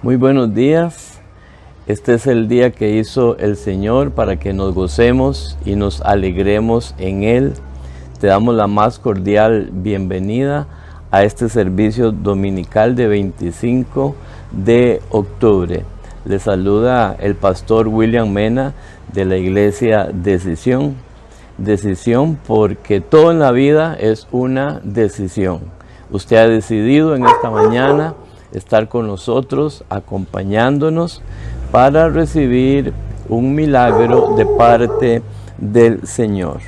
Muy buenos días. Este es el día que hizo el Señor para que nos gocemos y nos alegremos en Él. Te damos la más cordial bienvenida a este servicio dominical de 25 de octubre. Le saluda el pastor William Mena de la iglesia Decisión. Decisión porque todo en la vida es una decisión. Usted ha decidido en esta mañana estar con nosotros, acompañándonos para recibir un milagro de parte del Señor.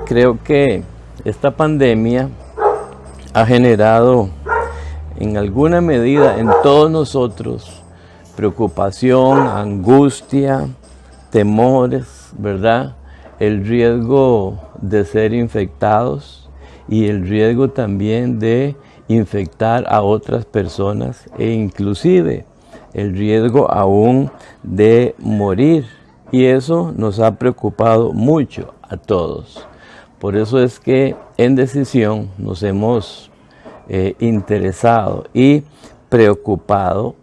Creo que esta pandemia ha generado en alguna medida en todos nosotros preocupación, angustia, temores, ¿verdad? El riesgo de ser infectados y el riesgo también de infectar a otras personas e inclusive el riesgo aún de morir. Y eso nos ha preocupado mucho a todos. Por eso es que en Decisión nos hemos interesado y preocupado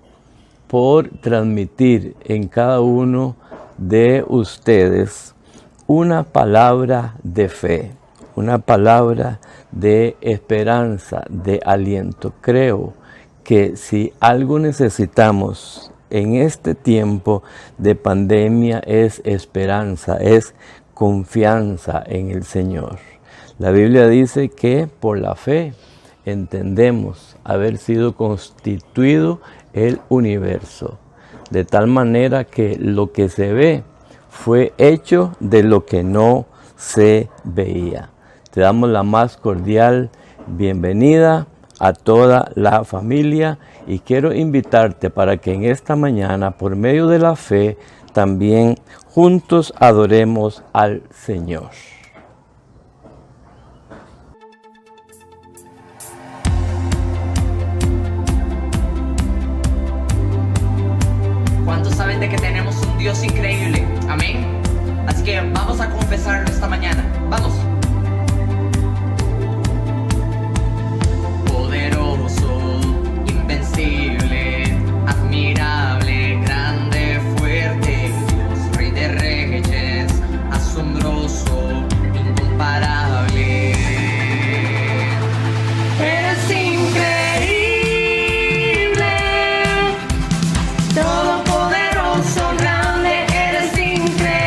por transmitir en cada uno de ustedes una palabra de fe, una palabra de esperanza, de aliento. Creo que si algo necesitamos en este tiempo de pandemia es esperanza, es confianza en el Señor. La Biblia dice que por la fe entendemos haber sido constituido el universo, de tal manera que lo que se ve fue hecho de lo que no se veía. Te damos la más cordial bienvenida a toda la familia y quiero invitarte para que en esta mañana, por medio de la fe, también juntos adoremos al Señor. ¿Cuántos saben de que tenemos un Dios increíble? Amén. Así que vamos a confesarlo esta mañana. Vamos. Poderoso, invencible, admirable, grande, fuerte, Dios, Rey de Reyes, asombroso, incomparable. Eres increíble, todopoderoso, grande, eres increíble.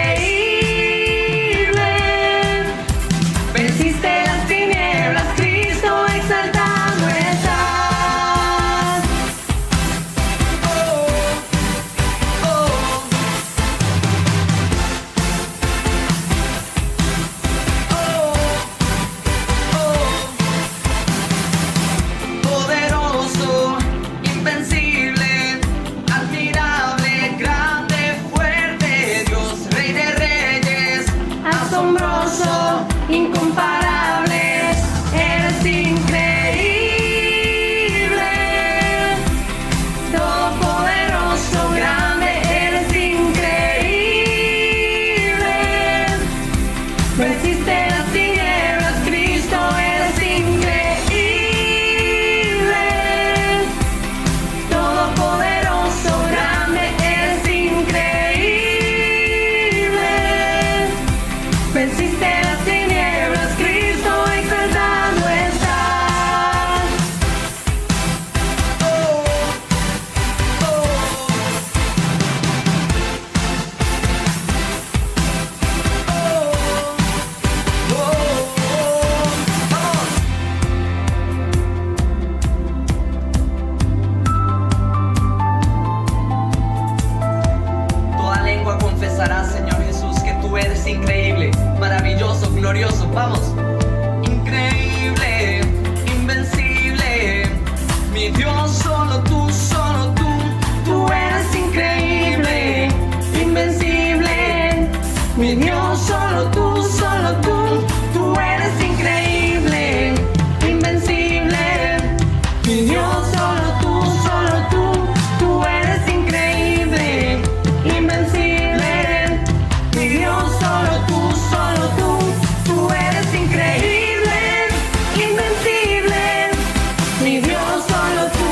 Venciste las tinieblas, Cristo, exaltado estás. Oh, oh, poderoso, invencible, admirable, grande, fuerte, Dios, Rey de Reyes, asombroso, incomparable, eres increíble, todopoderoso, grande, eres increíble. Venciste las tinieblas, Cristo, eres increíble. Todopoderoso, grande, eres increíble. Venciste las tinieblas, Cristo, exaltado estás. Oh, oh, vamos. Toda lengua confesará, Señor Jesús, que tú eres increíble, maravilloso, glorioso. Vamos. Increíble, invencible, mi Dios, solo tú, tú eres increíble, invencible, mi Dios, solo tú, tú eres increíble, invencible, mi Dios, solo tú eres increíble, invencible, mi Dios, solo tú, tú eres increíble, invencible, mi Dios, solo tú,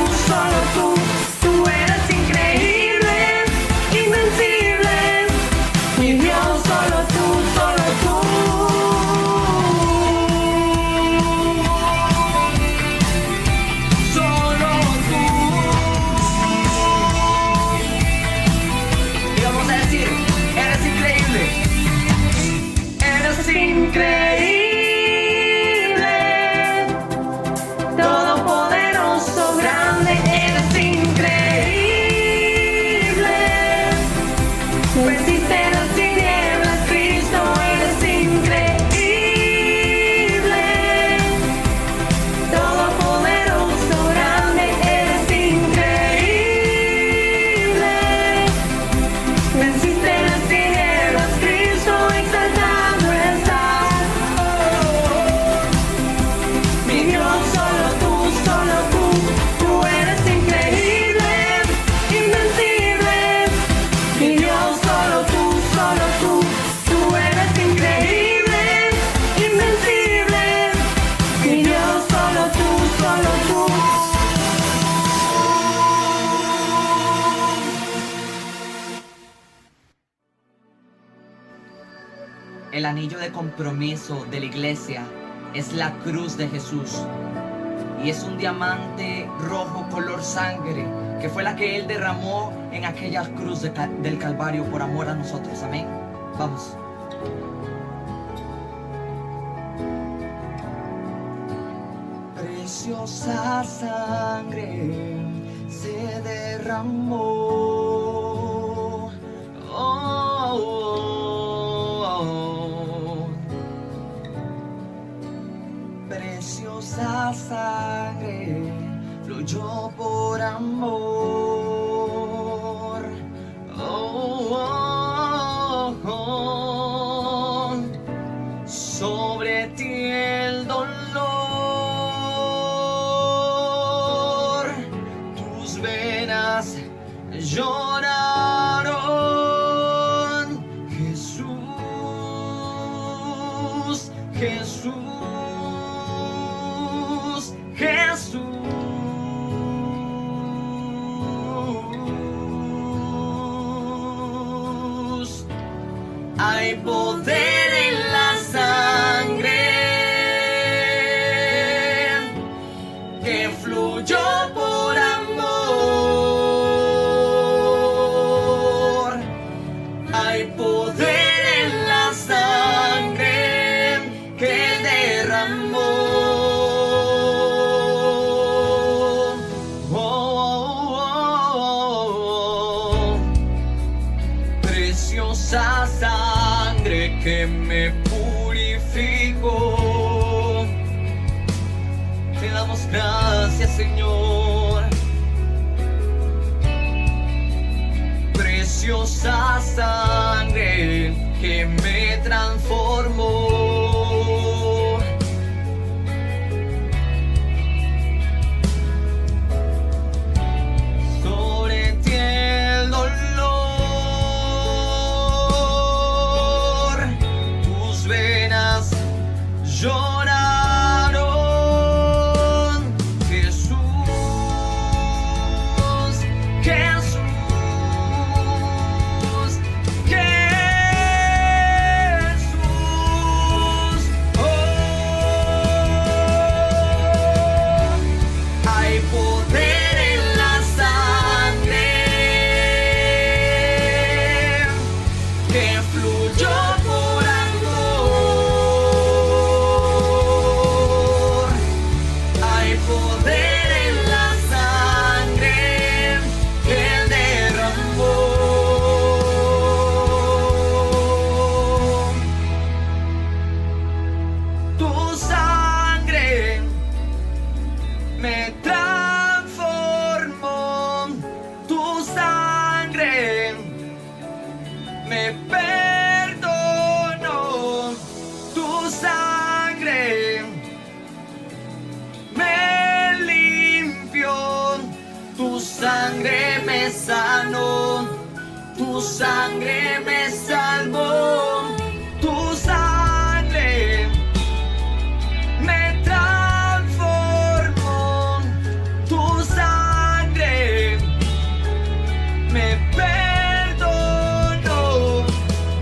el anillo de compromiso de la iglesia es la cruz de Jesús. Y es un diamante rojo color sangre, que fue la que Él derramó en aquella cruz del Calvario por amor a nosotros. Amén. Vamos. Preciosa sangre se derramó. Oh, oh, oh. Preciosa sangre fluyó por amor. Oh, oh, oh. Sobre ti el dolor, tus venas lloraron. Jesús, Jesús, Jesús. Hay poder en la sangre que fluyó por amor. Hay poder en la sangre que Él derramó. Oh, oh, oh, oh. Preciosa sangre que me purificó. Te damos gracias, Señor. Preciosa sangre que me transformó. Sobre ti el dolor, tus venas lloraron. Jesús, Jesús, Jesús. Oh, hay poder en la sangre que fluyó por amor. Hay poder en la sangre que Él derramó. Tu sangre me transformó. Tu sangre me perdonó. Tu sangre me limpió. Tu sangre me sanó. Tu sangre me salvó. Tu sangre me transformó. Tu sangre me perdonó.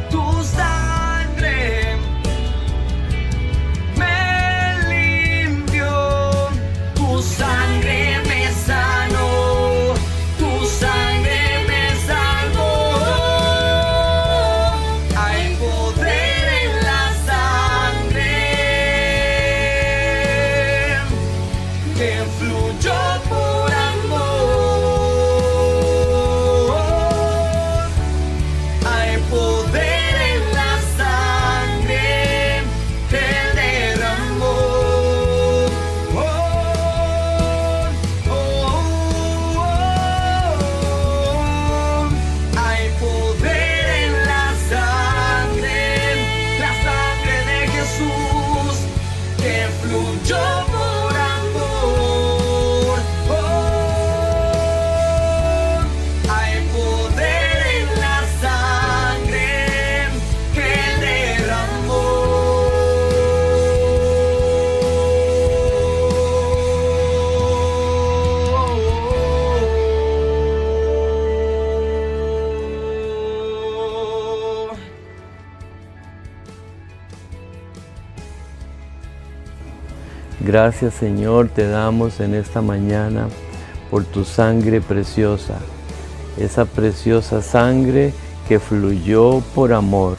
Tu sangre me limpió. Tu sangre me sanó. Tu sangre me salvó. Hay poder Gracias, Señor, te damos en esta mañana por tu sangre preciosa, esa preciosa sangre que fluyó por amor.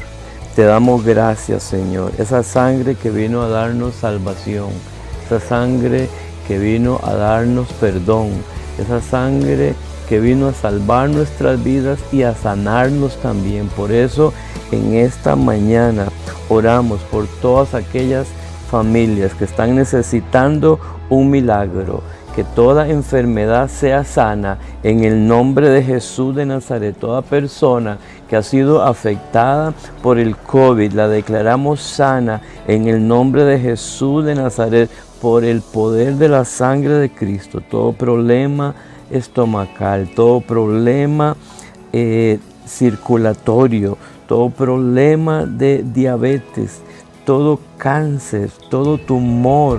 Te damos gracias, Señor, esa sangre que vino a darnos salvación, esa sangre que vino a darnos perdón, esa sangre que vino a salvar nuestras vidas y a sanarnos también. Por eso, en esta mañana oramos por todas aquellas familias que están necesitando un milagro, que toda enfermedad sea sana en el nombre de Jesús de Nazaret. Toda persona que ha sido afectada por el COVID, la declaramos sana en el nombre de Jesús de Nazaret por el poder de la sangre de Cristo. Todo problema estomacal, todo problema circulatorio, todo problema de diabetes, todo cáncer, todo tumor,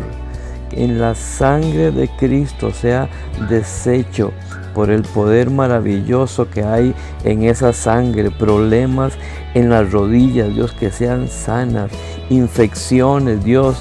en la sangre de Cristo sea deshecho por el poder maravilloso que hay en esa sangre. Problemas en las rodillas, Dios, que sean sanas. Infecciones, Dios,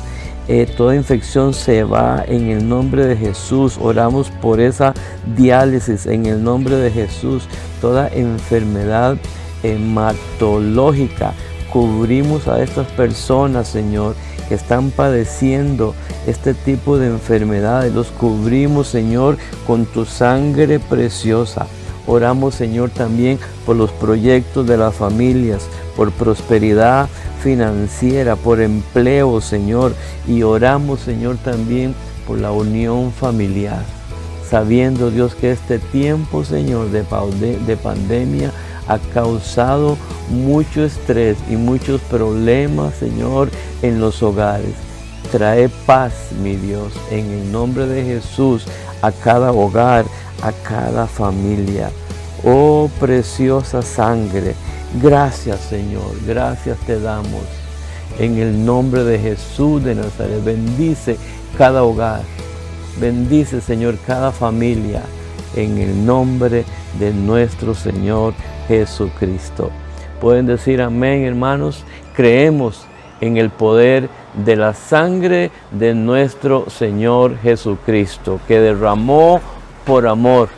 toda infección se va en el nombre de Jesús. Oramos por esa diálisis en el nombre de Jesús. Toda enfermedad hematológica, cubrimos a estas personas, Señor, que están padeciendo este tipo de enfermedades. Los cubrimos, Señor, con tu sangre preciosa. Oramos, Señor, también por los proyectos de las familias, por prosperidad financiera, por empleo, Señor. Y oramos, Señor, también por la unión familiar, sabiendo, Dios, que este tiempo, Señor, de pandemia ha causado mucho estrés y muchos problemas, Señor, en los hogares. Trae paz, mi Dios, en el nombre de Jesús, a cada hogar, a cada familia. Oh, preciosa sangre, gracias, Señor, gracias te damos. En el nombre de Jesús de Nazaret, bendice cada hogar, bendice, Señor, cada familia, en el nombre de nuestro Señor Jesucristo. Pueden decir amén, hermanos. Creemos en el poder de la sangre de nuestro Señor Jesucristo, que derramó por amor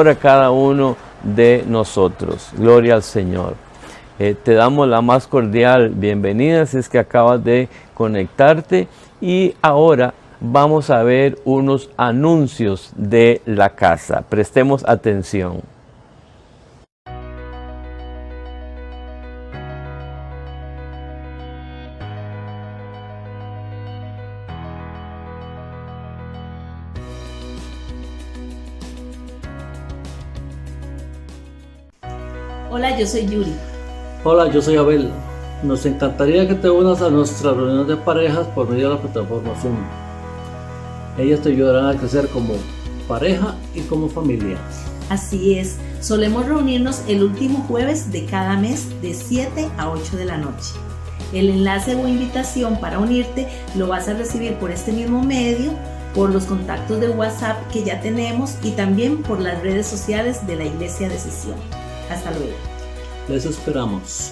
a cada uno de nosotros. Gloria al Señor. Te damos la más cordial bienvenida si es que acabas de conectarte, y ahora vamos a ver unos anuncios de la casa. Prestemos atención. Hola, yo soy Yuri. Hola, yo soy Abel. Nos encantaría que te unas a nuestras reuniones de parejas por medio de la plataforma Zoom. Ellas te ayudarán a crecer como pareja y como familia. Así es, solemos reunirnos el último jueves de cada mes de 7 a 8 de la noche. El enlace o invitación para unirte lo vas a recibir por este mismo medio, por los contactos de WhatsApp que ya tenemos y también por las redes sociales de la Iglesia de Sion. Hasta luego. Les esperamos.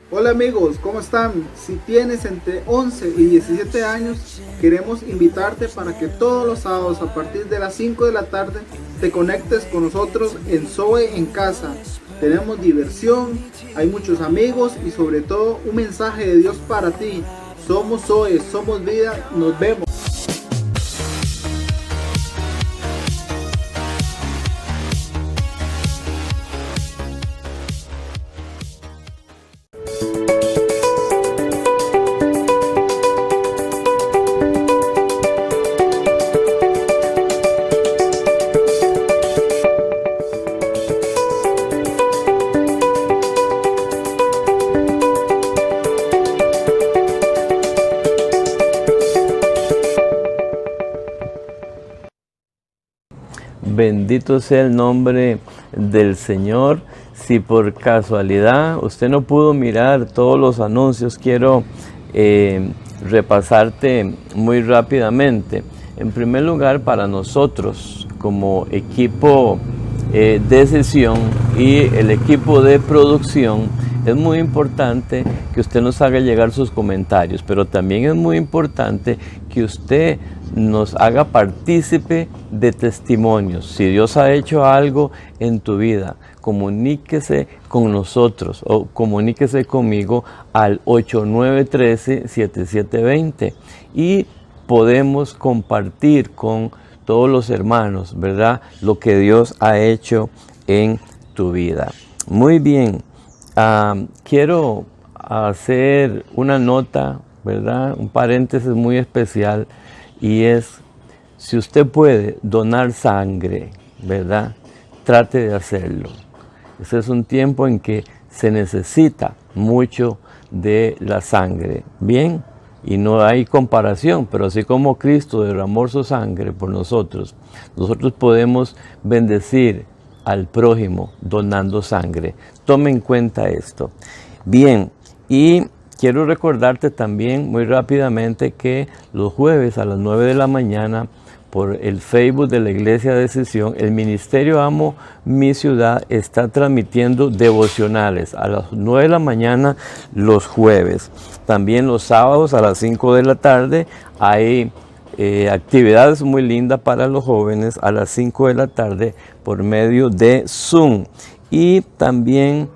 Hola amigos, ¿cómo están? Si tienes entre 11 y 17 años, queremos invitarte para que todos los sábados a partir de las 5 de la tarde te conectes con nosotros en Zoe en Casa. Tenemos diversión, hay muchos amigos y sobre todo un mensaje de Dios para ti. Somos Zoe, somos vida, nos vemos. Bendito sea el nombre del Señor. Si por casualidad usted no pudo mirar todos los anuncios, quiero repasarte muy rápidamente. En primer lugar, para nosotros como equipo de sesión y el equipo de producción, es muy importante que usted nos haga llegar sus comentarios, pero también es muy importante que usted nos haga partícipe de testimonios. Si Dios ha hecho algo en tu vida, comuníquese con nosotros o comuníquese conmigo al 8913-7720 y podemos compartir con todos los hermanos, ¿verdad?, lo que Dios ha hecho en tu vida. Muy bien, quiero hacer una nota, ¿verdad?, un paréntesis muy especial, y es, si usted puede donar sangre, ¿verdad?, trate de hacerlo. Ese es un tiempo en que se necesita mucho de la sangre, ¿bien? Y no hay comparación, pero así como Cristo derramó su sangre por nosotros, nosotros podemos bendecir al prójimo donando sangre. Tome en cuenta esto. Bien, y quiero recordarte también muy rápidamente que los jueves a las 9 de la mañana, por el Facebook de la Iglesia de Sion, el Ministerio Amo Mi Ciudad está transmitiendo devocionales a las 9 de la mañana los jueves. También los sábados a las 5 de la tarde hay actividades muy lindas para los jóvenes a las 5 de la tarde por medio de Zoom. Y también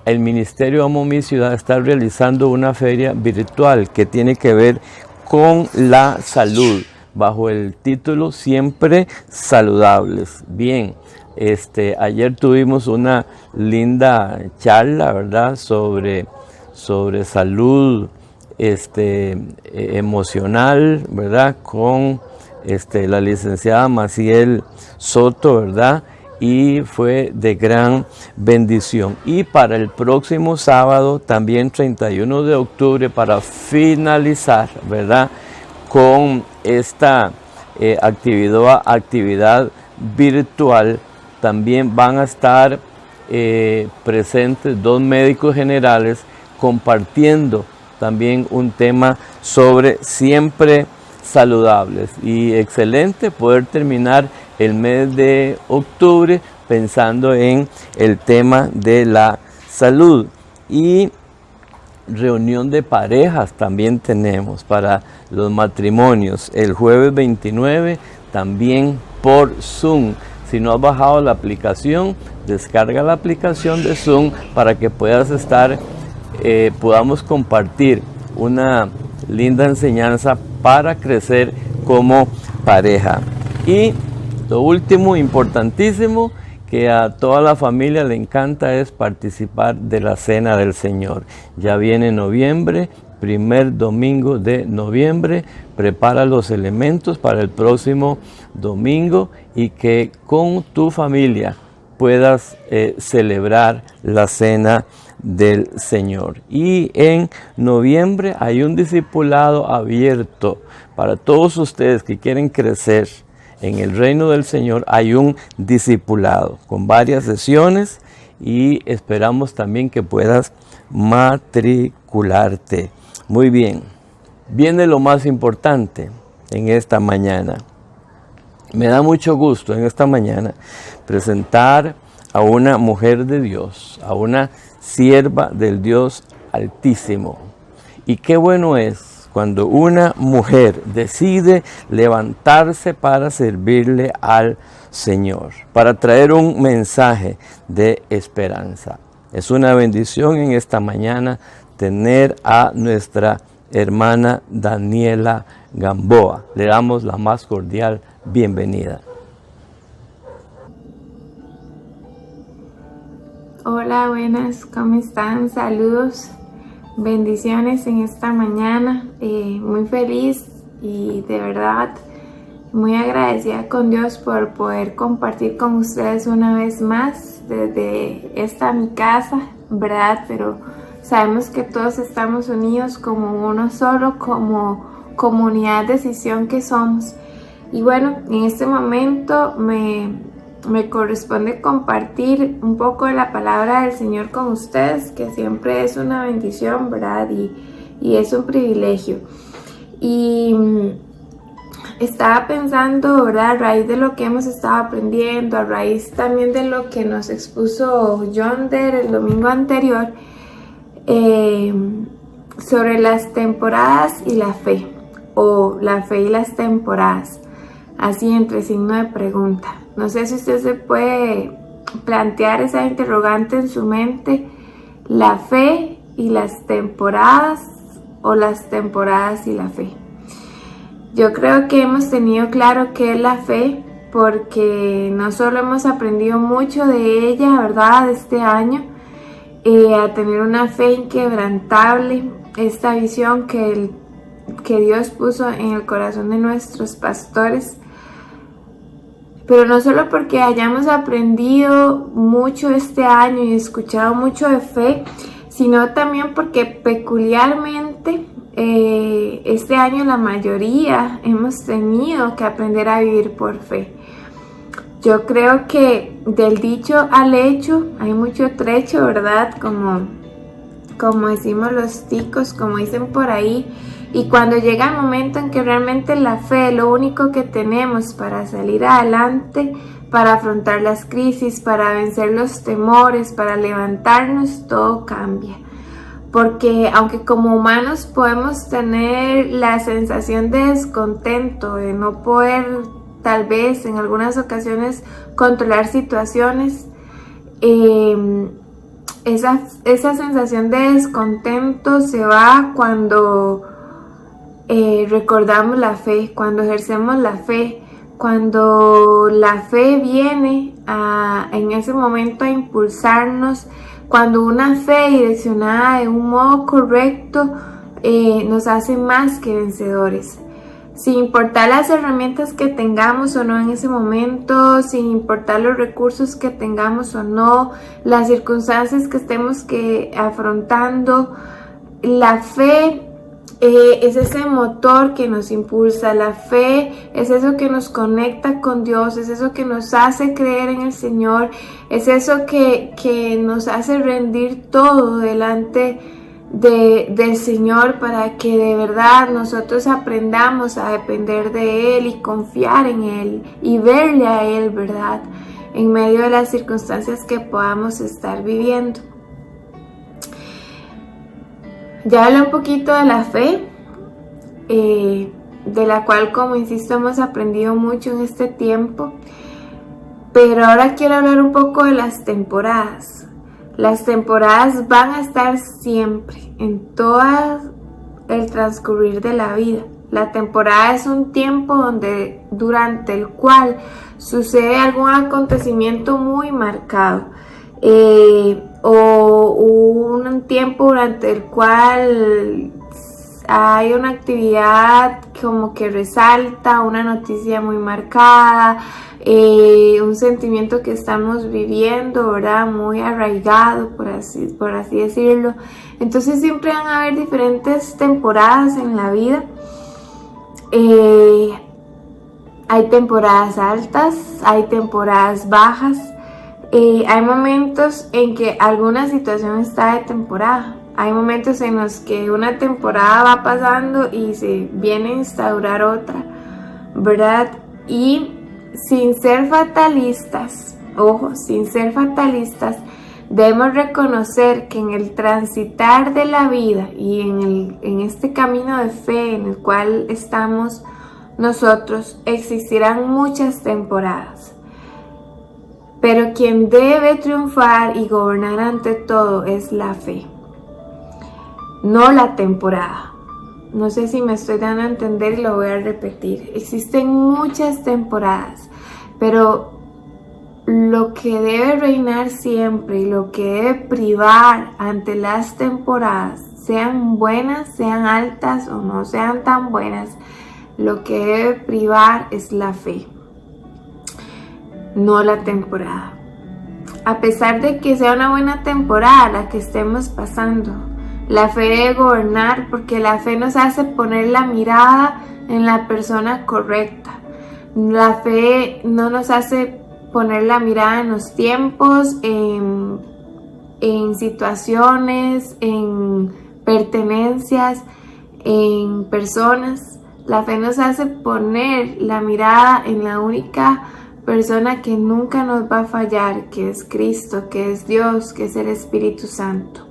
el Ministerio Amo Mi Ciudad está realizando una feria virtual que tiene que ver con la salud, bajo el título Siempre Saludables. Bien, ayer tuvimos una linda charla, ¿verdad?, sobre salud emocional, ¿verdad?, con la licenciada Maciel Soto, ¿verdad?, y fue de gran bendición. Y para el próximo sábado, también 31 de octubre, para finalizar, ¿verdad?, con esta actividad virtual, también van a estar presentes 2 médicos generales compartiendo también un tema sobre siempre saludables. Y excelente poder terminar el mes de octubre pensando en el tema de la salud. Y reunión de parejas también tenemos para los matrimonios el jueves 29, también por Zoom. Si no has bajado la aplicación, descarga la aplicación de Zoom para que puedas podamos compartir una linda enseñanza para crecer como pareja. Y lo último, importantísimo, que a toda la familia le encanta, es participar de la Cena del Señor. Ya viene noviembre, primer domingo de noviembre. Prepara los elementos para el próximo domingo y que con tu familia puedas celebrar la Cena del Señor. Y en noviembre hay un discipulado abierto para todos ustedes que quieren crecer en el reino del Señor. Hay un discipulado con varias sesiones y esperamos también que puedas matricularte. Muy bien, viene lo más importante en esta mañana. Me da mucho gusto en esta mañana presentar a una mujer de Dios, a una sierva del Dios Altísimo. Y qué bueno es cuando una mujer decide levantarse para servirle al Señor, para traer un mensaje de esperanza. Es una bendición en esta mañana tener a nuestra hermana Daniela Gamboa. Le damos la más cordial bienvenida. Hola, buenas, ¿cómo están? Saludos. Bendiciones en esta mañana, muy feliz y de verdad muy agradecida con Dios por poder compartir con ustedes una vez más desde esta mi casa, ¿verdad? Pero sabemos que todos estamos unidos como uno solo, como comunidad de Sion que somos. Y bueno, en este momento me corresponde compartir un poco de la palabra del Señor con ustedes, que siempre es una bendición, ¿verdad? Y es un privilegio. Y estaba pensando, ¿verdad?, a raíz de lo que hemos estado aprendiendo, a raíz también de lo que nos expuso Yonder el domingo anterior, sobre las temporadas y la fe, o la fe y las temporadas, así entre signo de pregunta. No sé si usted se puede plantear esa interrogante en su mente: la fe y las temporadas, o las temporadas y la fe. Yo creo que hemos tenido claro qué es la fe, porque no solo hemos aprendido mucho de ella, ¿verdad?, este año, a tener una fe inquebrantable, esta visión que Dios puso en el corazón de nuestros pastores. Pero no solo porque hayamos aprendido mucho este año y escuchado mucho de fe, sino también porque peculiarmente este año la mayoría hemos tenido que aprender a vivir por fe. Yo creo que del dicho al hecho hay mucho trecho, ¿verdad? Como decimos los ticos, como dicen por ahí. Y cuando llega el momento en que realmente la fe es lo único que tenemos para salir adelante, para afrontar las crisis, para vencer los temores, para levantarnos, todo cambia. Porque aunque como humanos podemos tener la sensación de descontento, de no poder tal vez en algunas ocasiones controlar situaciones, esa sensación de descontento se va cuando recordamos la fe, cuando ejercemos la fe, cuando la fe viene en ese momento a impulsarnos, cuando una fe direccionada de un modo correcto nos hace más que vencedores. Sin importar las herramientas que tengamos o no en ese momento, sin importar los recursos que tengamos o no, las circunstancias que estemos afrontando, la fe es ese motor que nos impulsa. La fe es eso que nos conecta con Dios, es eso que nos hace creer en el Señor, es eso que nos hace rendir todo delante del Señor, para que de verdad nosotros aprendamos a depender de Él y confiar en Él y verle a Él, ¿verdad?, en medio de las circunstancias que podamos estar viviendo. Ya hablé un poquito de la fe, de la cual, como insisto, hemos aprendido mucho en este tiempo, pero ahora quiero hablar un poco de las temporadas. Las temporadas van a estar siempre, en todo el transcurrir de la vida. La temporada es un tiempo durante el cual sucede algún acontecimiento muy marcado, o un tiempo durante el cual hay una actividad como que resalta, una noticia muy marcada, un sentimiento que estamos viviendo, ¿verdad?, muy arraigado, por así decirlo. Entonces siempre van a haber diferentes temporadas en la vida. Hay temporadas altas, hay temporadas bajas, hay momentos en que alguna situación está de temporada. Hay momentos en los que una temporada va pasando y se viene a instaurar otra, ¿verdad? Y sin ser fatalistas, ojo, sin ser fatalistas, debemos reconocer que en el transitar de la vida y en este camino de fe en el cual estamos nosotros, existirán muchas temporadas. Pero quien debe triunfar y gobernar ante todo es la fe, no la temporada. No sé si me estoy dando a entender y lo voy a repetir. Existen muchas temporadas, pero lo que debe reinar siempre y lo que debe privar ante las temporadas, sean buenas, sean altas o no sean tan buenas, lo que debe privar es la fe, no la temporada. A pesar de que sea una buena temporada la que estemos pasando, la fe debe gobernar, porque la fe nos hace poner la mirada en la persona correcta. La fe no nos hace poner la mirada en los tiempos, en situaciones, en pertenencias, en personas. La fe nos hace poner la mirada en la única persona que nunca nos va a fallar, que es Cristo, que es Dios, que es el Espíritu Santo.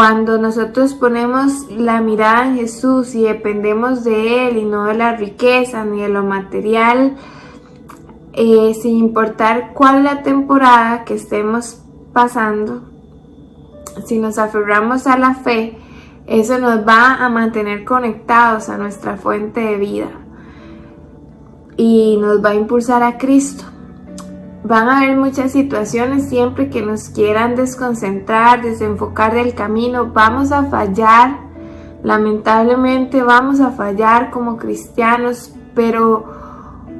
cuando nosotros ponemos la mirada en Jesús y dependemos de Él y no de la riqueza ni de lo material, sin importar cuál es la temporada que estemos pasando, si nos aferramos a la fe, eso nos va a mantener conectados a nuestra fuente de vida y nos va a impulsar a Cristo. Van a haber muchas situaciones siempre que nos quieran desconcentrar, desenfocar del camino. Vamos a fallar, lamentablemente vamos a fallar como cristianos, pero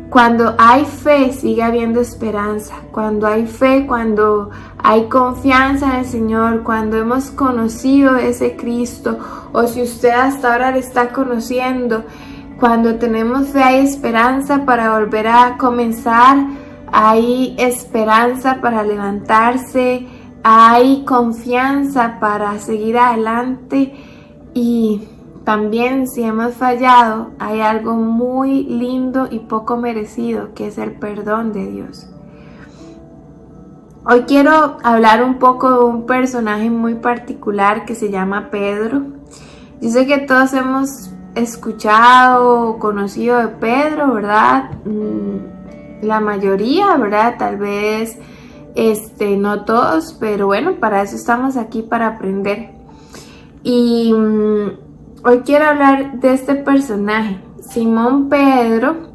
cuando hay fe sigue habiendo esperanza. Cuando hay fe, cuando hay confianza en el Señor, cuando hemos conocido ese Cristo, o si usted hasta ahora le está conociendo, cuando tenemos fe hay esperanza para volver a comenzar. Hay esperanza para levantarse, hay confianza para seguir adelante, y también si hemos fallado hay algo muy lindo y poco merecido, que es el perdón de Dios. Hoy quiero hablar un poco de un personaje muy particular que se llama Pedro. Yo sé que todos hemos escuchado o conocido de Pedro, ¿verdad? La mayoría, ¿verdad? Tal vez no todos, pero bueno, para eso estamos aquí, para aprender. Y hoy quiero hablar de este personaje. Simón Pedro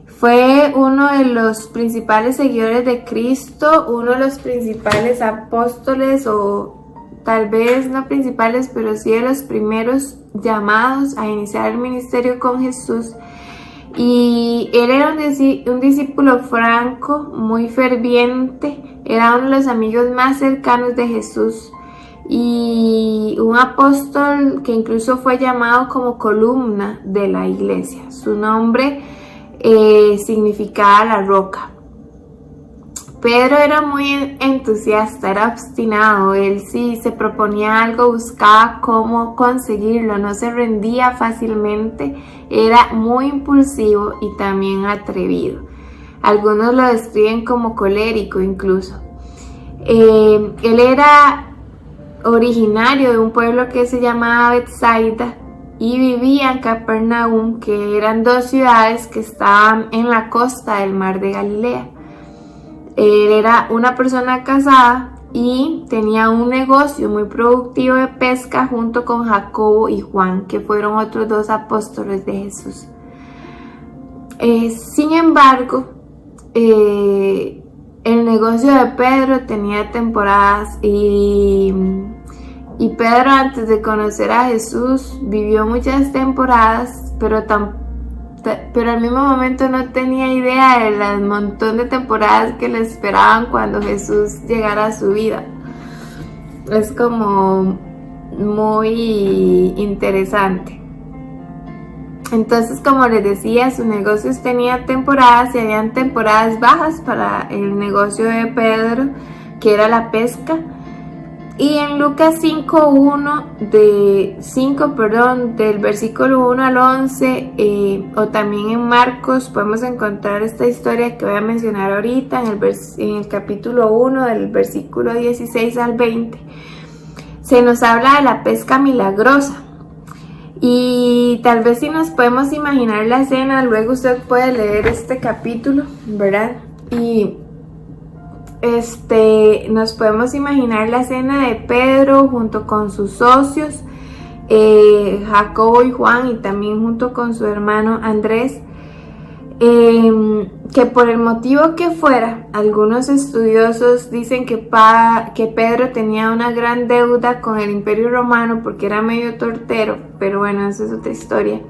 fue uno de los principales seguidores de Cristo, uno de los principales apóstoles, o tal vez no principales, pero sí de los primeros llamados a iniciar el ministerio con Jesús. Y él era un discípulo franco, muy ferviente, era uno de los amigos más cercanos de Jesús y un apóstol que incluso fue llamado como columna de la iglesia. Su nombre significaba la roca. Pedro era muy entusiasta, era obstinado. Él, si se proponía algo, buscaba cómo conseguirlo, no se rendía fácilmente, era muy impulsivo y también atrevido. Algunos lo describen como colérico incluso. Él era originario de un pueblo que se llamaba Betsaida y vivía en Capernaum, que eran dos ciudades que estaban en la costa del mar de Galilea. Él era una persona casada y tenía un negocio muy productivo de pesca junto con Jacobo y Juan, que fueron otros dos apóstoles de Jesús. Sin embargo, el negocio de Pedro tenía temporadas y Pedro, antes de conocer a Jesús, vivió muchas temporadas, pero al mismo momento no tenía idea del montón de temporadas que le esperaban cuando Jesús llegara a su vida. Es como muy interesante. Entonces, como les decía, sus negocios tenían temporadas y habían temporadas bajas para el negocio de Pedro, que era la pesca. Y en Lucas 5, del versículo 1 al 11, o también en Marcos, podemos encontrar esta historia que voy a mencionar ahorita, en el capítulo 1, del versículo 16 al 20. Se nos habla de la pesca milagrosa. Y tal vez si nos podemos imaginar la escena, luego usted puede leer este capítulo, ¿verdad? Y nos podemos imaginar la escena de Pedro junto con sus socios, Jacobo y Juan, y también junto con su hermano Andrés, que por el motivo que fuera, algunos estudiosos dicen que Pedro tenía una gran deuda con el Imperio Romano porque era medio tortero, pero bueno, esa es otra historia.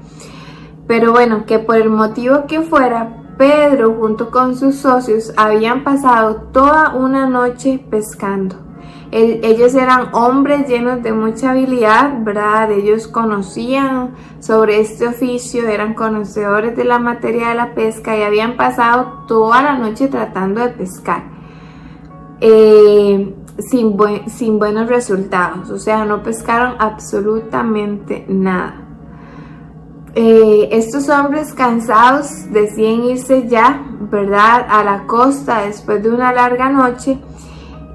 Pero bueno, que por el motivo que fuera, Pedro junto con sus socios habían pasado toda una noche pescando. Ellos eran hombres llenos de mucha habilidad, ¿verdad? Ellos conocían sobre este oficio, eran conocedores de la materia de la pesca y habían pasado toda la noche tratando de pescar sin buenos resultados. O sea, no pescaron absolutamente nada. Estos hombres cansados deciden irse ya, ¿verdad?, a la costa después de una larga noche,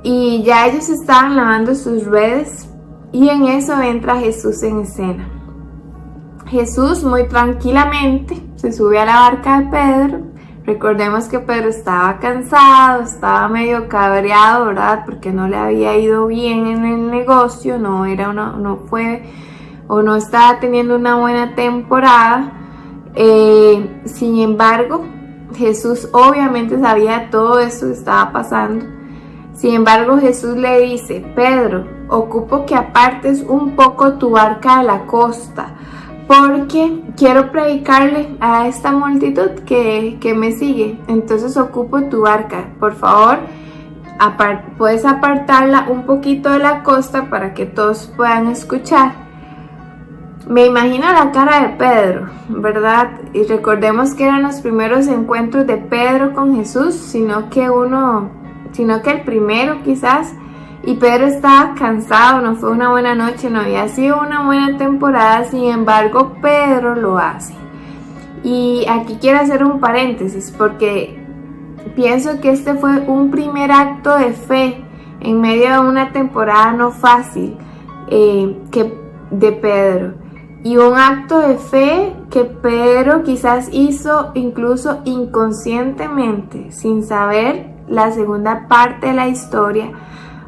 y ya ellos estaban lavando sus redes Y en eso entra Jesús en escena. Jesús muy tranquilamente se sube a la barca de Pedro. Recordemos que Pedro estaba cansado, estaba medio cabreado, ¿verdad? Porque no le había ido bien en el negocio, no estaba teniendo una buena temporada. Sin embargo, Jesús obviamente sabía todo esto que estaba pasando. Sin embargo, Jesús le dice: Pedro, ocupo que apartes un poco tu barca de la costa, porque quiero predicarle a esta multitud que me sigue. Entonces ocupo tu barca. Por favor, puedes apartarla un poquito de la costa para que todos puedan escuchar. Me imagino la cara de Pedro, ¿verdad? Y recordemos que eran los primeros encuentros de Pedro con Jesús, sino que el primero quizás. Y Pedro estaba cansado, no fue una buena noche, no había sido una buena temporada. Sin embargo, Pedro lo hace. Y aquí quiero hacer un paréntesis, porque pienso que este fue un primer acto de fe en medio de una temporada no fácil de Pedro. Y un acto de fe que Pedro quizás hizo incluso inconscientemente, sin saber la segunda parte de la historia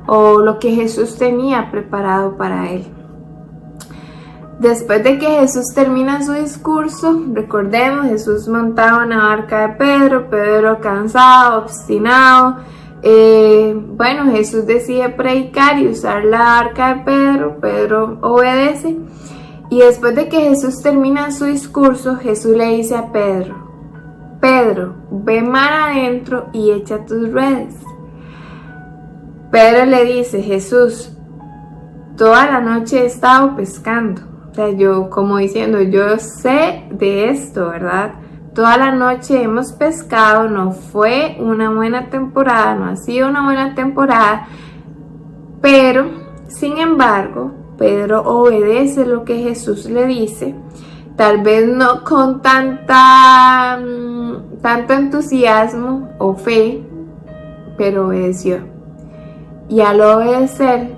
o lo que Jesús tenía preparado para él. Después de que Jesús termina su discurso, recordemos, Jesús montaba en la barca de Pedro cansado, obstinado. Jesús decide predicar y usar la barca de Pedro obedece. Y después de que Jesús termina su discurso, Jesús le dice a Pedro, ve mar adentro y echa tus redes. Pedro le dice: Jesús, toda la noche he estado pescando. O sea, yo sé de esto, ¿verdad? Toda la noche hemos pescado, no fue una buena temporada, no ha sido una buena temporada. Pero, sin embargo, Pedro obedece lo que Jesús le dice, tal vez no con tanto entusiasmo o fe, pero obedeció. Y al obedecer,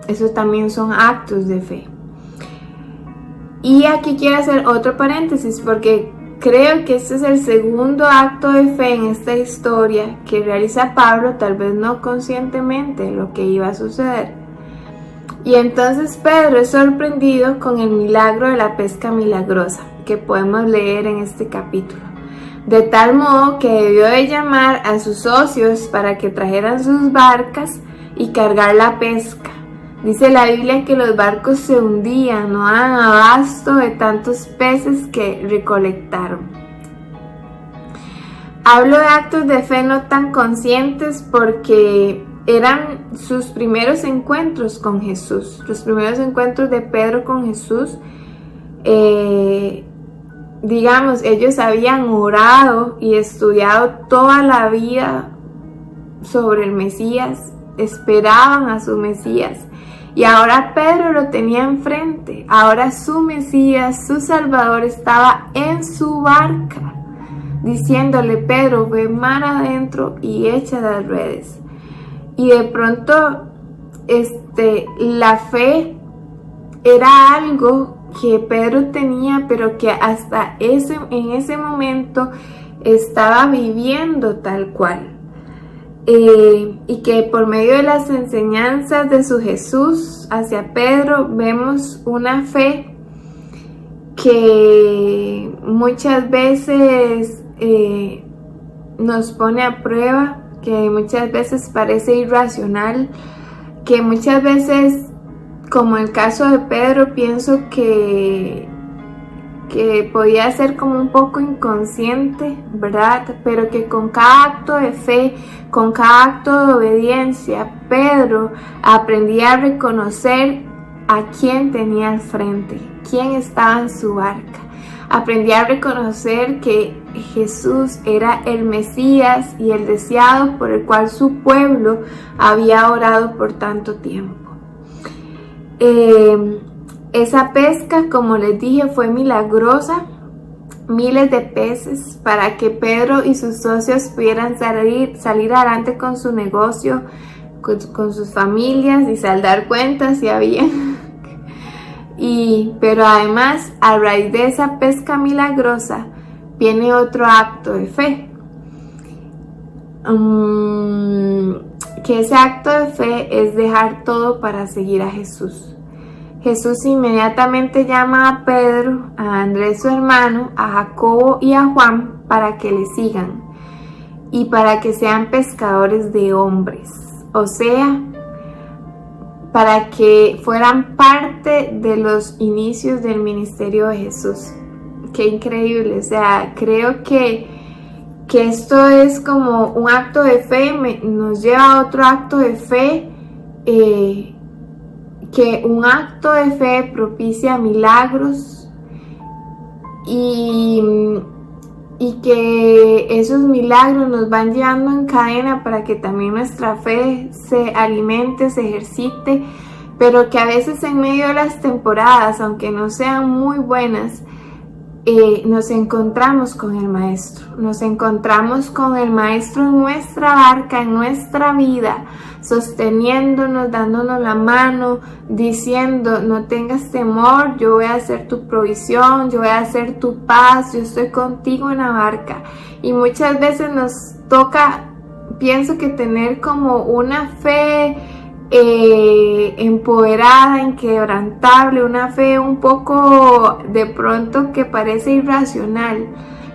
esos también son actos de fe. Y aquí quiero hacer otro paréntesis, porque creo que este es el segundo acto de fe en esta historia que realiza Pablo, tal vez no conscientemente lo que iba a suceder. Y entonces Pedro es sorprendido con el milagro de la pesca milagrosa que podemos leer en este capítulo. De tal modo que debió de llamar a sus socios para que trajeran sus barcas y cargar la pesca. Dice la Biblia que los barcos se hundían, no daban abasto de tantos peces que recolectaron. Hablo de actos de fe no tan conscientes porque eran sus primeros encuentros con Jesús, los primeros encuentros de Pedro con Jesús. Ellos habían orado y estudiado toda la vida sobre el Mesías, esperaban a su Mesías, y ahora Pedro lo tenía enfrente. Ahora su Mesías, su Salvador, estaba en su barca, diciéndole: Pedro, ve mar adentro y echa las redes. Y de pronto la fe era algo que Pedro tenía, pero que hasta en ese momento estaba viviendo tal cual. Y que por medio de las enseñanzas de su Jesús hacia Pedro vemos una fe que muchas veces nos pone a prueba, que muchas veces parece irracional, que muchas veces, como el caso de Pedro, pienso que podía ser como un poco inconsciente, ¿verdad? Pero que con cada acto de fe, con cada acto de obediencia, Pedro aprendía a reconocer a quién tenía al frente, quién estaba en su barca. Aprendía a reconocer que Jesús era el Mesías y el deseado por el cual su pueblo había orado por tanto tiempo. Esa pesca, como les dije, fue milagrosa. Miles de peces para que Pedro y sus socios pudieran salir adelante con su negocio, con sus familias y saldar cuentas si había. Pero además, a raíz de esa pesca milagrosa, viene otro acto de fe. Que ese acto de fe es dejar todo para seguir a Jesús. Jesús inmediatamente llama a Pedro, a Andrés su hermano, a Jacobo y a Juan para que le sigan y para que sean pescadores de hombres, o sea, para que fueran parte de los inicios del ministerio de Jesús. Qué increíble, o sea, creo que esto es como un acto de fe, nos lleva a otro acto de fe, que un acto de fe propicia milagros y que esos milagros nos van llevando en cadena para que también nuestra fe se alimente, se ejercite, pero que a veces en medio de las temporadas, aunque no sean muy buenas, nos encontramos con el Maestro, nos encontramos con el Maestro en nuestra barca, en nuestra vida, sosteniéndonos, dándonos la mano, diciendo: no tengas temor, yo voy a hacer tu provisión, yo voy a hacer tu paz, yo estoy contigo en la barca. Y muchas veces nos toca, pienso que tener como una fe empoderada, inquebrantable, una fe un poco de pronto que parece irracional,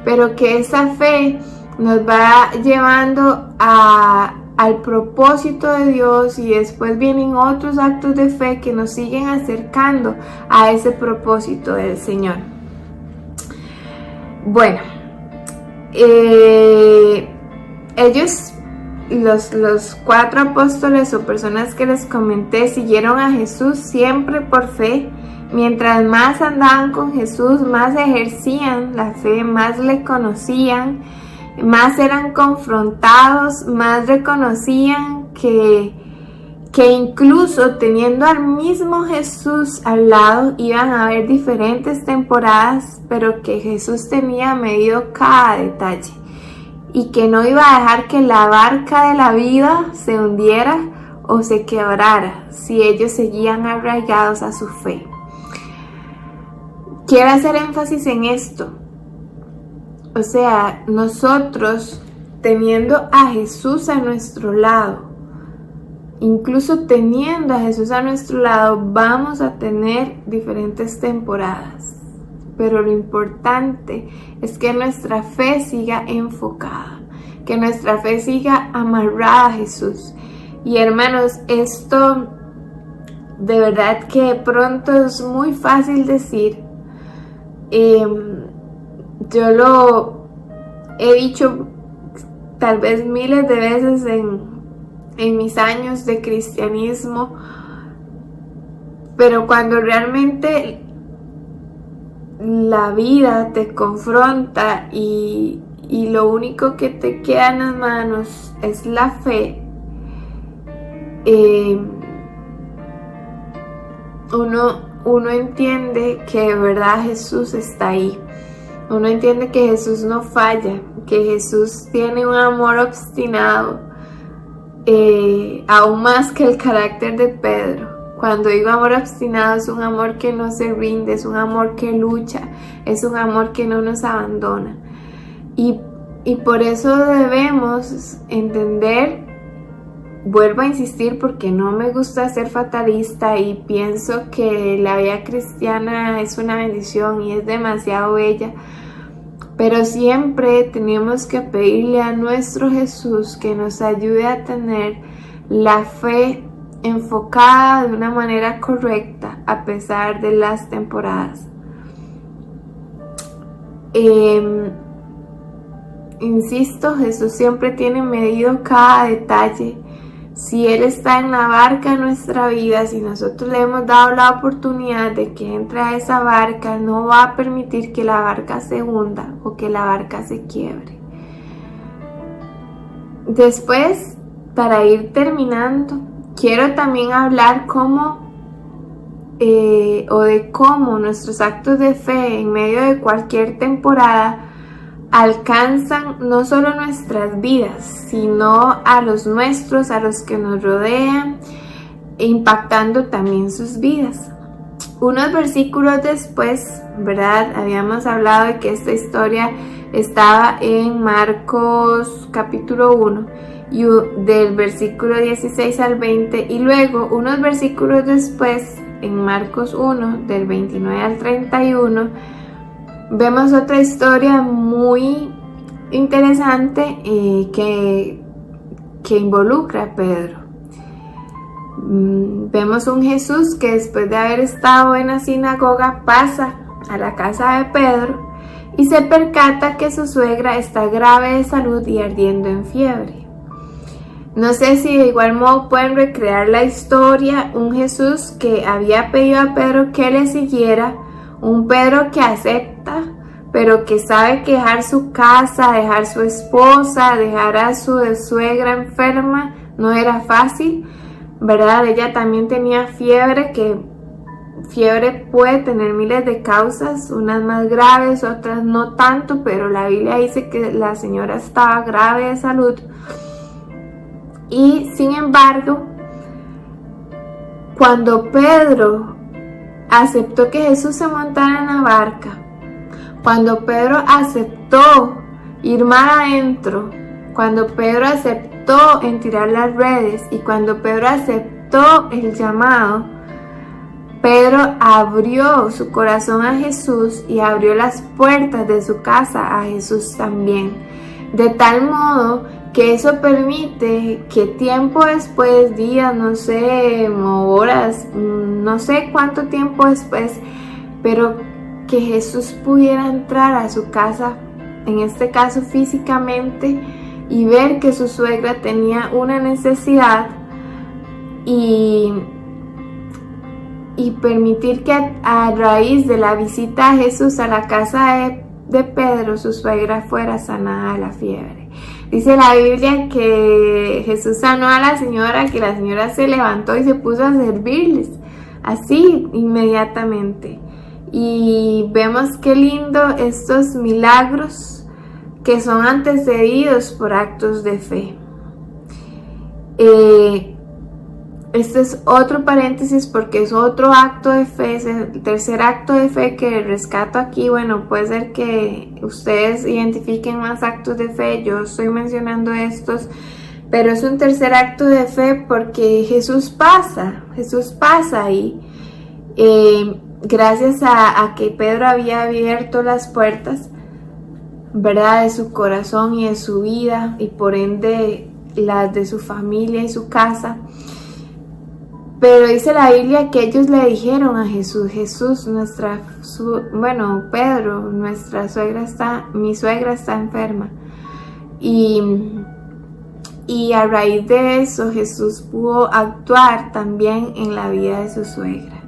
pero que esa fe nos va llevando al propósito de Dios, y después vienen otros actos de fe que nos siguen acercando a ese propósito del Señor. Bueno, ellos, los 4 apóstoles o personas que les comenté, siguieron a Jesús siempre por fe. Mientras más andaban con Jesús, más ejercían la fe, más le conocían, más eran confrontados, más reconocían que incluso teniendo al mismo Jesús al lado, iban a haber diferentes temporadas, pero que Jesús tenía medido cada detalle y que no iba a dejar que la barca de la vida se hundiera o se quebrara si ellos seguían arraigados a su fe. Quiero hacer énfasis en esto. O sea, nosotros teniendo a Jesús a nuestro lado, incluso teniendo a Jesús a nuestro lado, vamos a tener diferentes temporadas. Pero lo importante es que nuestra fe siga enfocada, que nuestra fe siga amarrada a Jesús. Y hermanos, esto de verdad que pronto es muy fácil decir. Yo lo he dicho tal vez miles de veces en mis años de cristianismo, pero cuando realmente la vida te confronta y lo único que te queda en las manos es la fe, uno entiende que de verdad Jesús está ahí. Uno entiende que Jesús no falla, que Jesús tiene un amor obstinado, aún más que el carácter de Pedro. Cuando digo amor obstinado, es un amor que no se rinde, es un amor que lucha, es un amor que no nos abandona. Y por eso debemos entender, vuelvo a insistir porque no me gusta ser fatalista y pienso que la vida cristiana es una bendición y es demasiado bella, pero siempre tenemos que pedirle a nuestro Jesús que nos ayude a tener la fe enfocada de una manera correcta a pesar de las temporadas. Insisto, Jesús siempre tiene medido cada detalle. Si Él está en la barca de nuestra vida, si nosotros le hemos dado la oportunidad de que entre a esa barca, no va a permitir que la barca se hunda o que la barca se quiebre. Después, para ir terminando, quiero también hablar de cómo nuestros actos de fe en medio de cualquier temporada alcanzan no solo nuestras vidas, sino a los nuestros, a los que nos rodean, impactando también sus vidas. Unos versículos después, ¿verdad? Habíamos hablado de que esta historia estaba en Marcos capítulo 1 y del versículo 16 al 20, y luego unos versículos después en Marcos 1 del 29 al 31 vemos otra historia muy interesante que involucra a Pedro. Vemos un Jesús que después de haber estado en la sinagoga pasa a la casa de Pedro y se percata que su suegra está grave de salud y ardiendo en fiebre. No sé si de igual modo pueden recrear la historia, un Jesús que había pedido a Pedro que le siguiera, un Pedro que acepta, pero que sabe que dejar su casa, dejar su esposa, dejar a su suegra enferma no era fácil, ¿verdad? Ella también tenía fiebre, que fiebre puede tener miles de causas, unas más graves, otras no tanto, pero la Biblia dice que la señora estaba grave de salud. Y sin embargo, cuando Pedro aceptó que Jesús se montara en la barca, cuando Pedro aceptó ir mar adentro, cuando Pedro aceptó en tirar las redes y cuando Pedro aceptó el llamado, Pedro abrió su corazón a Jesús y abrió las puertas de su casa a Jesús también. De tal modo que eso permite que tiempo después, días, no sé, horas, no sé cuánto tiempo después, pero que Jesús pudiera entrar a su casa, en este caso físicamente, y ver que su suegra tenía una necesidad y permitir que a raíz de la visita a Jesús a la casa de Pedro, su suegra fuera sanada de la fiebre. Dice la Biblia que Jesús sanó a la señora, que la señora se levantó y se puso a servirles, así inmediatamente. Y vemos qué lindo estos milagros que son antecedidos por actos de fe. Este es otro paréntesis porque es otro acto de fe, es el tercer acto de fe que rescato aquí. Bueno, puede ser que ustedes identifiquen más actos de fe, yo estoy mencionando estos, pero es un tercer acto de fe porque Jesús pasa ahí. Gracias a que Pedro había abierto las puertas, ¿verdad?, de su corazón y de su vida, y por ende las de su familia y su casa. Pero dice la Biblia que ellos le dijeron a Jesús, Pedro, mi suegra está enferma. Y a raíz de eso Jesús pudo actuar también en la vida de su suegra.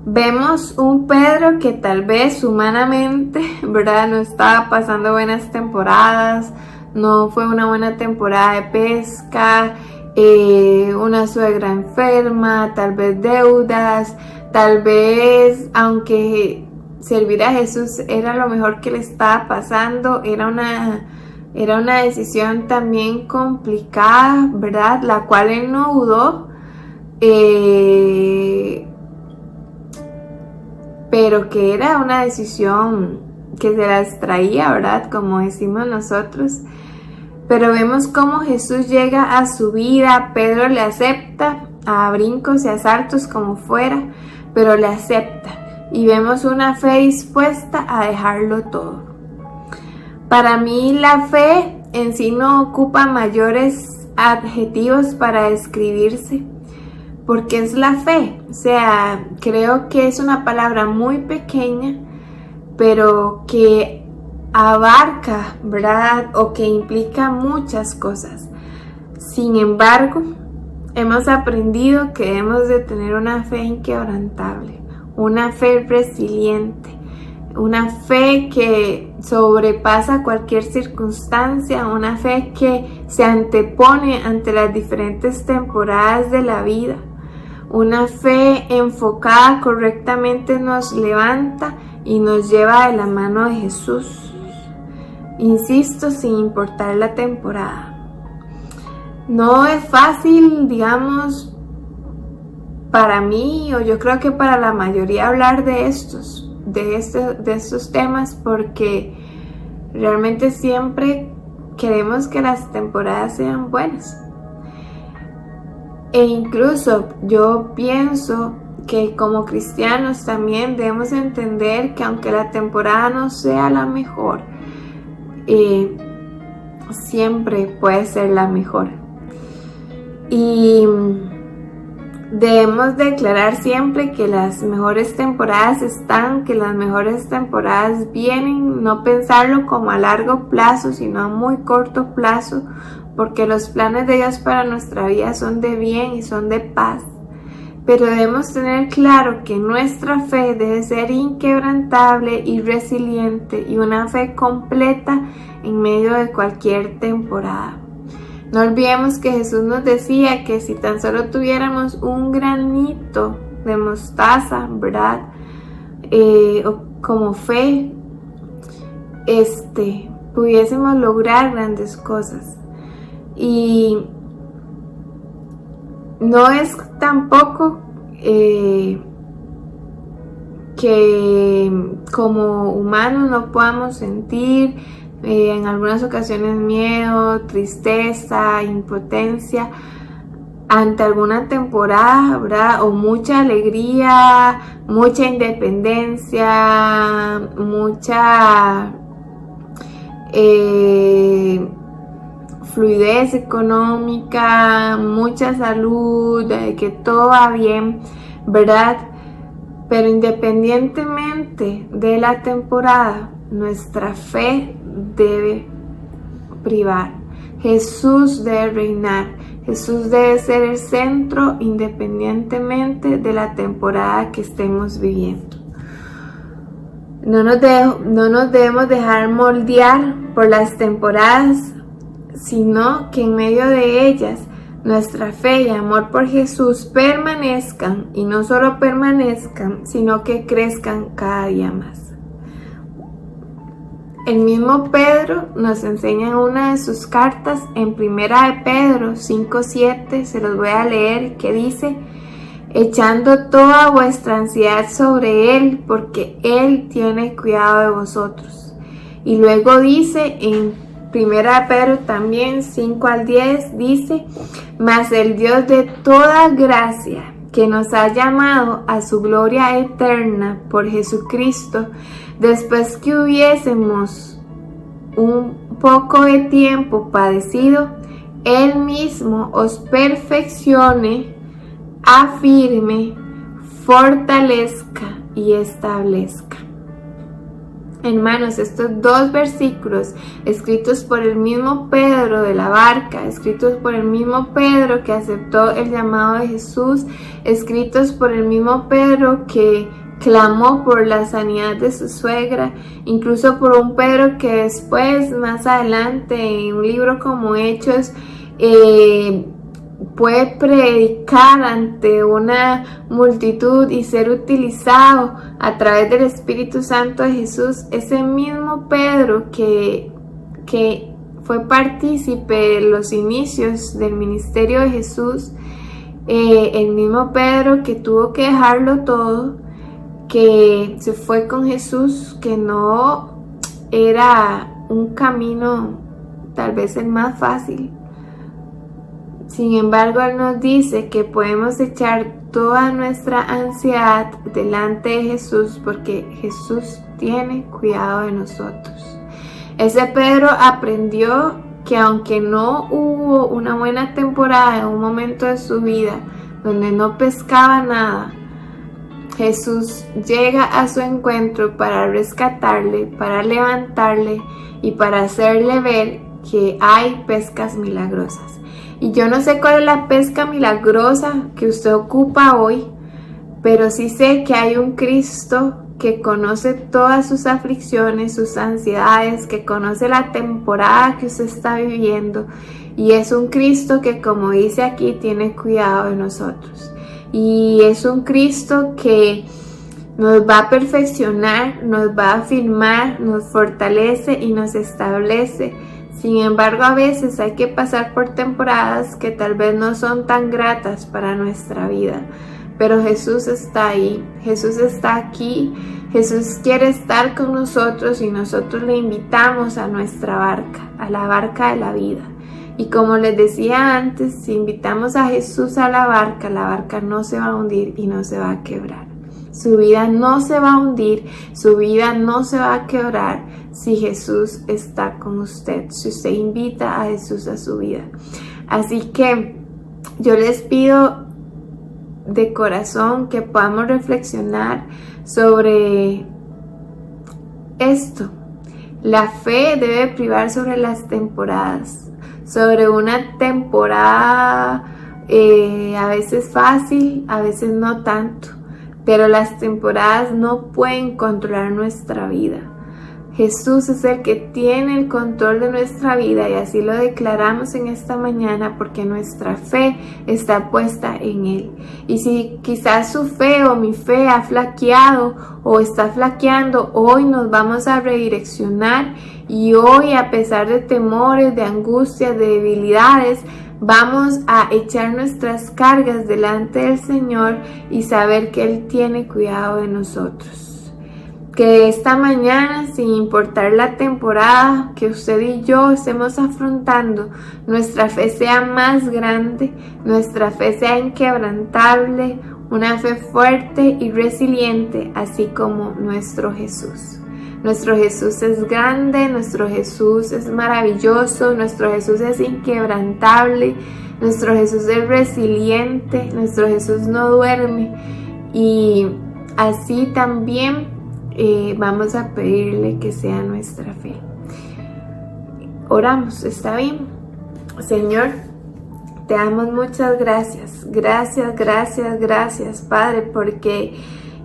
Vemos un Pedro que tal vez humanamente, ¿verdad?, no estaba pasando buenas temporadas, no fue una buena temporada de pesca, una suegra enferma, tal vez deudas, tal vez, aunque servir a Jesús era lo mejor que le estaba pasando, era una decisión también complicada, ¿verdad?, la cual él no dudó, pero que era una decisión que se las traía, ¿verdad?, como decimos nosotros. Pero vemos cómo Jesús llega a su vida, Pedro le acepta, a brincos y a saltos como fuera, pero le acepta. Y vemos una fe dispuesta a dejarlo todo. Para mí la fe en sí no ocupa mayores adjetivos para describirse, porque es la fe. O sea, creo que es una palabra muy pequeña, pero que abarca, ¿verdad?, o que implica muchas cosas. Sin embargo, hemos aprendido que debemos de tener una fe inquebrantable, una fe resiliente, una fe que sobrepasa cualquier circunstancia, una fe que se antepone ante las diferentes temporadas de la vida. Una fe enfocada correctamente nos levanta y nos lleva de la mano de Jesús. insisto, sin importar la temporada. No es fácil, digamos, para mí, o yo creo que para la mayoría, hablar de estos temas, porque realmente siempre queremos que las temporadas sean buenas. E incluso yo pienso que como cristianos también debemos entender que aunque la temporada no sea la mejor, siempre puede ser la mejor. Y debemos declarar siempre que las mejores temporadas están, que las mejores temporadas vienen, no pensarlo como a largo plazo, sino a muy corto plazo, porque los planes de Dios para nuestra vida son de bien y son de paz. Pero debemos tener claro que nuestra fe debe ser inquebrantable y resiliente, y una fe completa en medio de cualquier temporada. No olvidemos que Jesús nos decía que si tan solo tuviéramos un granito de mostaza, ¿verdad? Como fe, pudiésemos lograr grandes cosas. Y no es tampoco que como humanos no podamos sentir en algunas ocasiones miedo, tristeza, impotencia ante alguna temporada, ¿verdad? O mucha alegría, mucha independencia, mucha fluidez económica, mucha salud, que todo va bien, ¿verdad? Pero independientemente de la temporada, nuestra fe debe privar. Jesús debe reinar. Jesús debe ser el centro independientemente de la temporada que estemos viviendo. No nos debemos dejar moldear por las temporadas, sino que en medio de ellas nuestra fe y amor por Jesús permanezcan, y no solo permanezcan, sino que crezcan cada día más. El mismo Pedro nos enseña en una de sus cartas, en 1 de Pedro 5:7, se los voy a leer, que dice: echando toda vuestra ansiedad sobre Él, porque Él tiene cuidado de vosotros. Y luego dice en 1 de Pedro también 5-10, dice: mas el Dios de toda gracia, que nos ha llamado a su gloria eterna por Jesucristo, después que hubiésemos un poco de tiempo padecido, Él mismo os perfeccione, afirme, fortalezca y establezca. Hermanos, estos dos versículos escritos por el mismo Pedro de la barca, escritos por el mismo Pedro que aceptó el llamado de Jesús, escritos por el mismo Pedro que clamó por la sanidad de su suegra, incluso por un Pedro que después, más adelante, en un libro como Hechos, puede predicar ante una multitud y ser utilizado a través del Espíritu Santo de Jesús. Ese mismo Pedro que fue partícipe de los inicios del ministerio de Jesús, el mismo Pedro que tuvo que dejarlo todo, que se fue con Jesús, que no era un camino tal vez el más fácil. Sin embargo, Él nos dice que podemos echar toda nuestra ansiedad delante de Jesús, porque Jesús tiene cuidado de nosotros. Ese Pedro aprendió que aunque no hubo una buena temporada en un momento de su vida donde no pescaba nada, Jesús llega a su encuentro para rescatarle, para levantarle y para hacerle ver que hay pescas milagrosas. Y yo no sé cuál es la pesca milagrosa que usted ocupa hoy, pero sí sé que hay un Cristo que conoce todas sus aflicciones, sus ansiedades, que conoce la temporada que usted está viviendo, y es un Cristo que, como dice aquí, tiene cuidado de nosotros. Y es un Cristo que nos va a perfeccionar, nos va a afirmar, nos fortalece y nos establece. Sin embargo, a veces hay que pasar por temporadas que tal vez no son tan gratas para nuestra vida. Pero Jesús está ahí, Jesús está aquí, Jesús quiere estar con nosotros y nosotros le invitamos a nuestra barca, a la barca de la vida. Y como les decía antes, si invitamos a Jesús a la barca no se va a hundir y no se va a quebrar. Su vida no se va a hundir, su vida no se va a quebrar si Jesús está con usted, si usted invita a Jesús a su vida. Así que yo les pido de corazón que podamos reflexionar sobre esto. La fe debe privar sobre las temporadas, sobre una temporada a veces fácil, a veces no tanto. Pero las temporadas no pueden controlar nuestra vida. Jesús es el que tiene el control de nuestra vida y así lo declaramos en esta mañana porque nuestra fe está puesta en Él. Y si quizás su fe o mi fe ha flaqueado o está flaqueando, hoy nos vamos a redireccionar y hoy, a pesar de temores, de angustias, de debilidades, vamos a echar nuestras cargas delante del Señor y saber que Él tiene cuidado de nosotros. Que esta mañana, sin importar la temporada que usted y yo estemos afrontando, nuestra fe sea más grande, nuestra fe sea inquebrantable, una fe fuerte y resiliente, así como nuestro Jesús. Nuestro Jesús es grande, nuestro Jesús es maravilloso, nuestro Jesús es inquebrantable, nuestro Jesús es resiliente, nuestro Jesús no duerme. Y así también vamos a pedirle que sea nuestra fe. Oramos, ¿está bien? Señor, te damos muchas gracias. Gracias, Padre, porque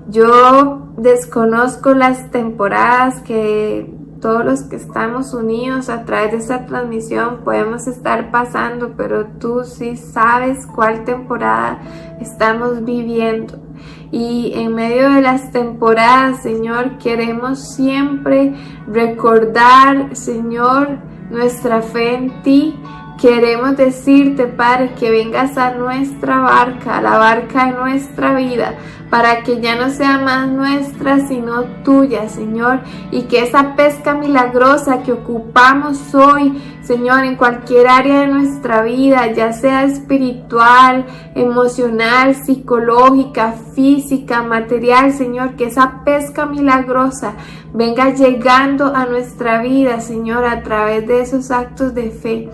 yo desconozco las temporadas que todos los que estamos unidos a través de esta transmisión podemos estar pasando, pero tú sí sabes cuál temporada estamos viviendo. Y en medio de las temporadas, Señor, queremos siempre recordar, Señor, nuestra fe en ti. Queremos decirte, Padre, que vengas a nuestra barca, a la barca de nuestra vida, para que ya no sea más nuestra, sino tuya, Señor, y que esa pesca milagrosa que ocupamos hoy, Señor, en cualquier área de nuestra vida, ya sea espiritual, emocional, psicológica, física, material, Señor, que esa pesca milagrosa venga llegando a nuestra vida, Señor, a través de esos actos de fe.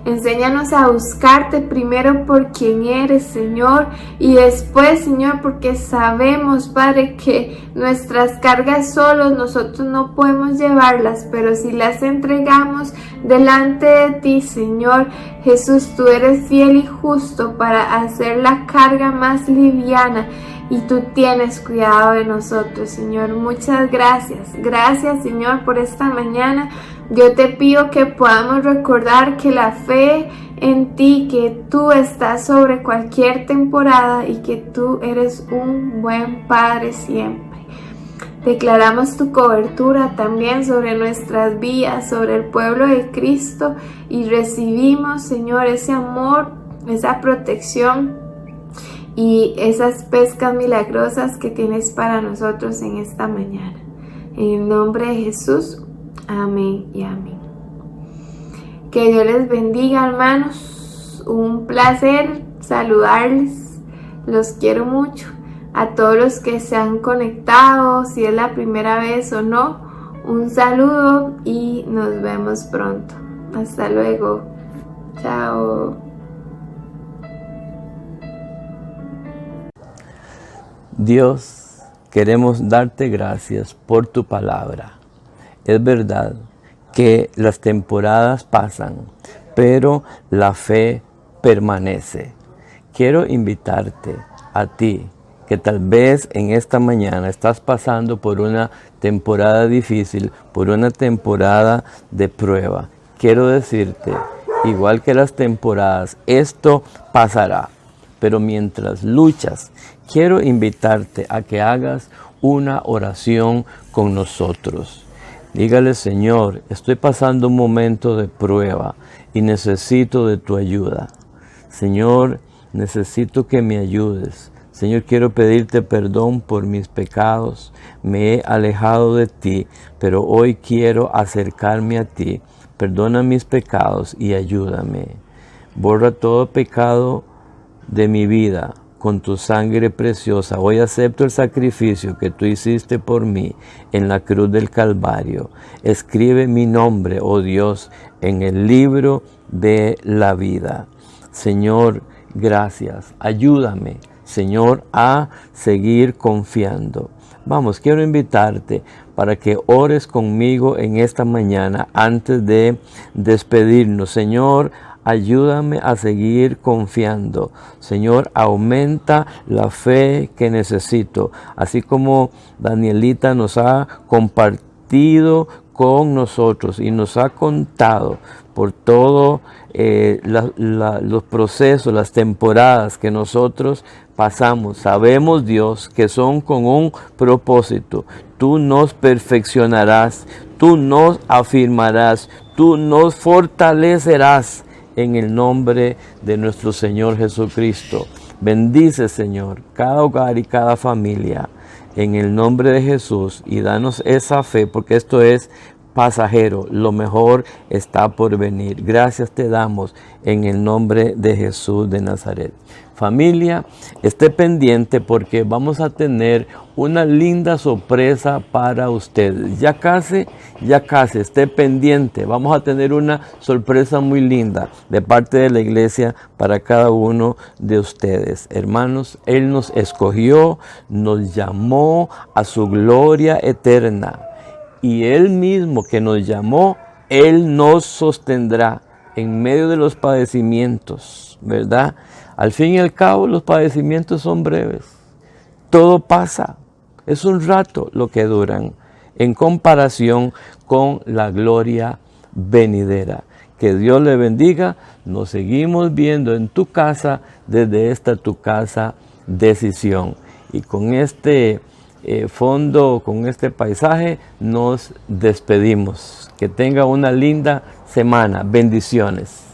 Enséñanos a buscarte primero por quien eres, Señor, y después, Señor, porque sabemos, Padre, que nuestras cargas solos nosotros no podemos llevarlas, pero si las entregamos delante de ti, Señor Jesús, tú eres fiel y justo para hacer la carga más liviana. Y tú tienes cuidado de nosotros, Señor. Muchas gracias. Gracias, Señor, por esta mañana. Yo te pido que podamos recordar que la fe en ti, que tú estás sobre cualquier temporada y que tú eres un buen Padre siempre. Declaramos tu cobertura también sobre nuestras vidas, sobre el pueblo de Cristo, y recibimos, Señor, ese amor, esa protección y esas pescas milagrosas que tienes para nosotros en esta mañana. En el nombre de Jesús, amén y amén. Que Dios les bendiga, hermanos. Un placer saludarles. Los quiero mucho. A todos los que se han conectado, si es la primera vez o no, un saludo y nos vemos pronto. Hasta luego. Chao. Dios, queremos darte gracias por tu palabra. Es verdad que las temporadas pasan, pero la fe permanece. Quiero invitarte a ti, que tal vez en esta mañana estás pasando por una temporada difícil, por una temporada de prueba. Quiero decirte, igual que las temporadas, esto pasará. Pero mientras luchas, quiero invitarte a que hagas una oración con nosotros. Dígale: Señor, estoy pasando un momento de prueba y necesito de tu ayuda. Señor, necesito que me ayudes. Señor, quiero pedirte perdón por mis pecados. Me he alejado de ti, pero hoy quiero acercarme a ti. Perdona mis pecados y ayúdame. Borra todo pecado de mi vida con tu sangre preciosa. Hoy acepto el sacrificio que tú hiciste por mí en la cruz del Calvario. Escribe mi nombre, oh Dios, en el libro de la vida. Señor, gracias. Ayúdame, Señor, a seguir confiando. Vamos, quiero invitarte para que ores conmigo en esta mañana antes de despedirnos. Señor, ayúdame a seguir confiando. Señor, aumenta la fe que necesito. Así como Danielita nos ha compartido con nosotros y nos ha contado por todo los procesos, las temporadas que nosotros pasamos. Sabemos, Dios, que son con un propósito. Tú nos perfeccionarás, tú nos afirmarás, tú nos fortalecerás en el nombre de nuestro Señor Jesucristo. Bendice, Señor, cada hogar y cada familia en el nombre de Jesús y danos esa fe, porque esto es pasajero, lo mejor está por venir. Gracias te damos en el nombre de Jesús de Nazaret. Familia, esté pendiente porque vamos a tener una linda sorpresa para ustedes. Ya casi, esté pendiente. Vamos a tener una sorpresa muy linda de parte de la iglesia para cada uno de ustedes. Hermanos, Él nos escogió, nos llamó a su gloria eterna. Y Él mismo que nos llamó, Él nos sostendrá en medio de los padecimientos, ¿verdad? Al fin y al cabo, los padecimientos son breves. Todo pasa. Es un rato lo que duran en comparación con la gloria venidera. Que Dios le bendiga. Nos seguimos viendo en tu casa desde esta tu casa Decisión. Y con este fondo, con este paisaje, nos despedimos. Que tenga una linda semana. Bendiciones.